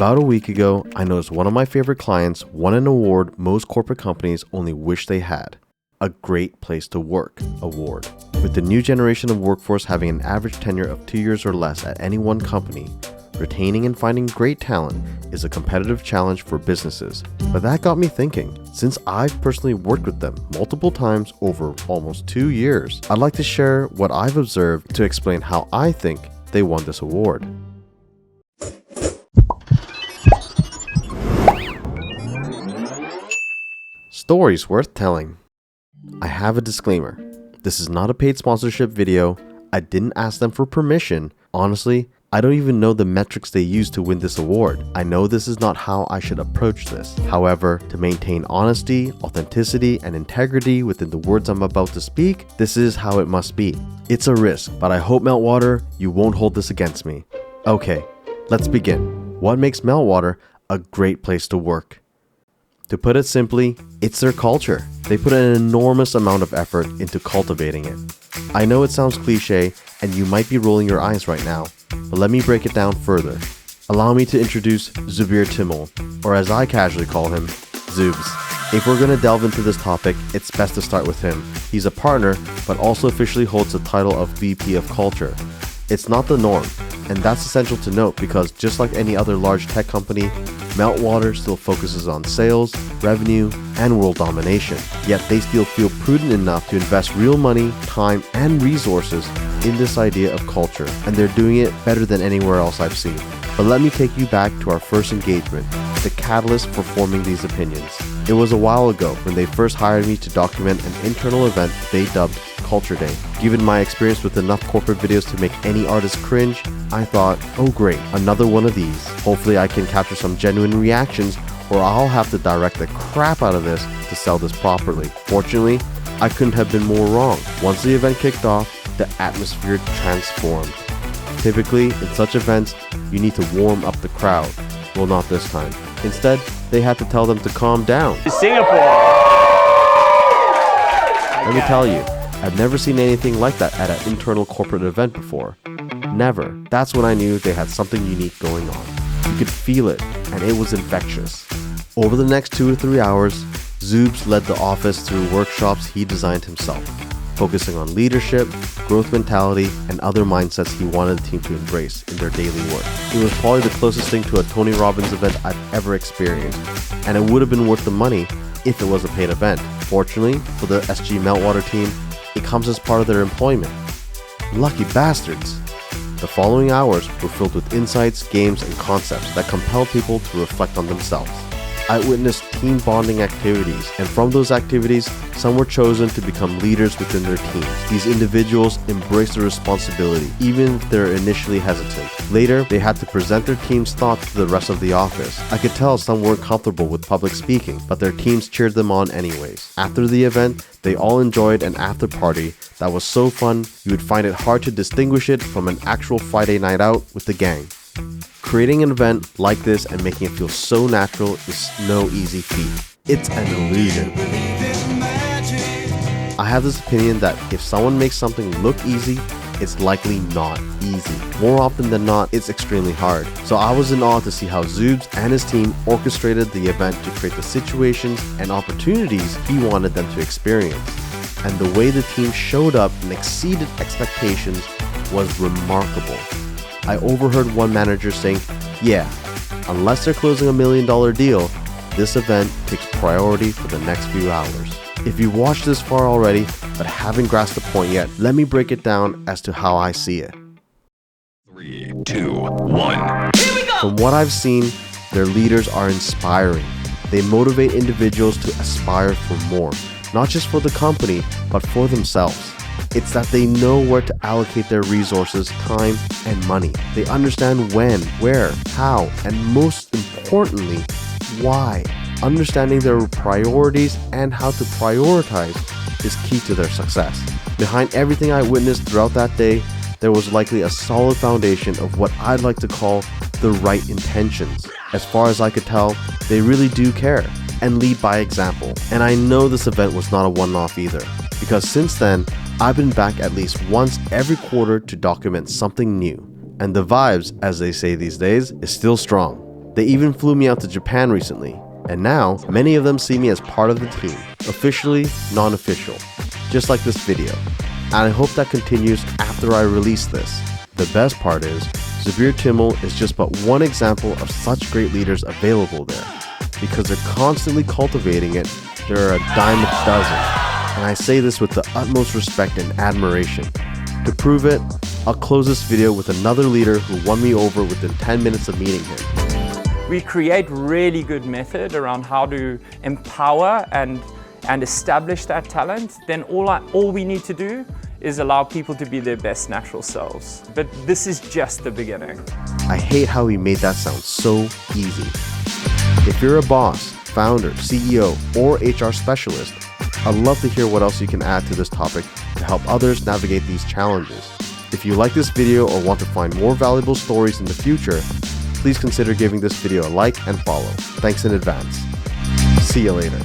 About a week ago, I noticed one of my favorite clients won an award most corporate companies only wish they had. A Great Place to Work award. With the new generation of workforce having an average tenure of 2 years or less at any one company, retaining and finding great talent is a competitive challenge for businesses. But that got me thinking, since I've personally worked with them multiple times over almost 2 years, I'd like to share what I've observed to explain how I think they won this award. Stories worth telling. I have a disclaimer. This is not a paid sponsorship video. I didn't ask them for permission. Honestly, I don't even know the metrics they use to win this award. I know this is not how I should approach this. However, to maintain honesty, authenticity, and integrity within the words I'm about to speak, this is how it must be. It's a risk, but I hope Meltwater, you won't hold this against me. Okay, let's begin. What makes Meltwater a great place to work? To put it simply, it's their culture. They put an enormous amount of effort into cultivating it. I know it sounds cliche, and you might be rolling your eyes right now, but let me break it down further. Allow me to introduce Zubir Timol, or as I casually call him, Zubs. If we're going to delve into this topic, it's best to start with him. He's a partner, but also officially holds the title of VP of Culture. It's not the norm, and that's essential to note because just like any other large tech company, Meltwater still focuses on sales, revenue, and world domination. Yet they still feel prudent enough to invest real money, time, and resources in this idea of culture, and they're doing it better than anywhere else I've seen. But let me take you back to our first engagement, the catalyst for forming these opinions. It was a while ago when they first hired me to document an internal event they dubbed Culture Day. Given my experience with enough corporate videos to make any artist cringe, I thought, oh great, another one of these. Hopefully I can capture some genuine reactions, or I'll have to direct the crap out of this to sell this properly. Fortunately, I couldn't have been more wrong. Once the event kicked off, the atmosphere transformed. Typically, in such events, you need to warm up the crowd. Well, not this time. Instead, they had to tell them to calm down. Singapore! Let me tell you, I've never seen anything like that at an internal corporate event before. Never. That's when I knew they had something unique going on. You could feel it, and it was infectious. Over the next 2 or 3 hours, Zubs led the office through workshops he designed himself, focusing on leadership, growth mentality, and other mindsets he wanted the team to embrace in their daily work. It was probably the closest thing to a Tony Robbins event I've ever experienced, and it would have been worth the money if it was a paid event. Fortunately, for the SG Meltwater team, it comes as part of their employment. Lucky bastards! The following hours were filled with insights, games, and concepts that compelled people to reflect on themselves. I witnessed team bonding activities, and from those activities, some were chosen to become leaders within their teams. These individuals embraced the responsibility, even if they're initially hesitant. Later, they had to present their team's thoughts to the rest of the office. I could tell some weren't comfortable with public speaking, but their teams cheered them on anyways. After the event, they all enjoyed an after party that was so fun, you would find it hard to distinguish it from an actual Friday night out with the gang. Creating an event like this and making it feel so natural is no easy feat. It's an illusion. I have this opinion that if someone makes something look easy, it's likely not easy. More often than not, it's extremely hard. So I was in awe to see how Zubs and his team orchestrated the event to create the situations and opportunities he wanted them to experience. And the way the team showed up and exceeded expectations was remarkable. I overheard one manager saying, yeah, unless they're closing $1 million deal, this event takes priority for the next few hours. If you've watched this far already, but haven't grasped the point yet, let me break it down as to how I see it. 3, 2, 1. Here we go! From what I've seen, their leaders are inspiring. They motivate individuals to aspire for more, not just for the company, but for themselves. It's that they know where to allocate their resources, time, and money. They understand when, where, how, and most importantly, why. Understanding their priorities and how to prioritize is key to their success. Behind everything I witnessed throughout that day, there was likely a solid foundation of what I'd like to call the right intentions. As far as I could tell, they really do care and lead by example. And I know this event was not a one-off either, because since then, I've been back at least once every quarter to document something new. And the vibes, as they say these days, is still strong. They even flew me out to Japan recently, and now many of them see me as part of the team, officially, non-official, just like this video. And I hope that continues after I release this. The best part is, Zabir Timmel is just but one example of such great leaders available there. Because they're constantly cultivating it, there are a dime a dozen. And I say this with the utmost respect and admiration. To prove it, I'll close this video with another leader who won me over within 10 minutes of meeting him. We create really good method around how to empower and establish that talent. Then all we need to do is allow people to be their best natural selves. But this is just the beginning. I hate how he made that sound so easy. If you're a boss, founder, CEO, or HR specialist, I'd love to hear what else you can add to this topic to help others navigate these challenges. If you like this video or want to find more valuable stories in the future, please consider giving this video a like and follow. Thanks in advance. See you later.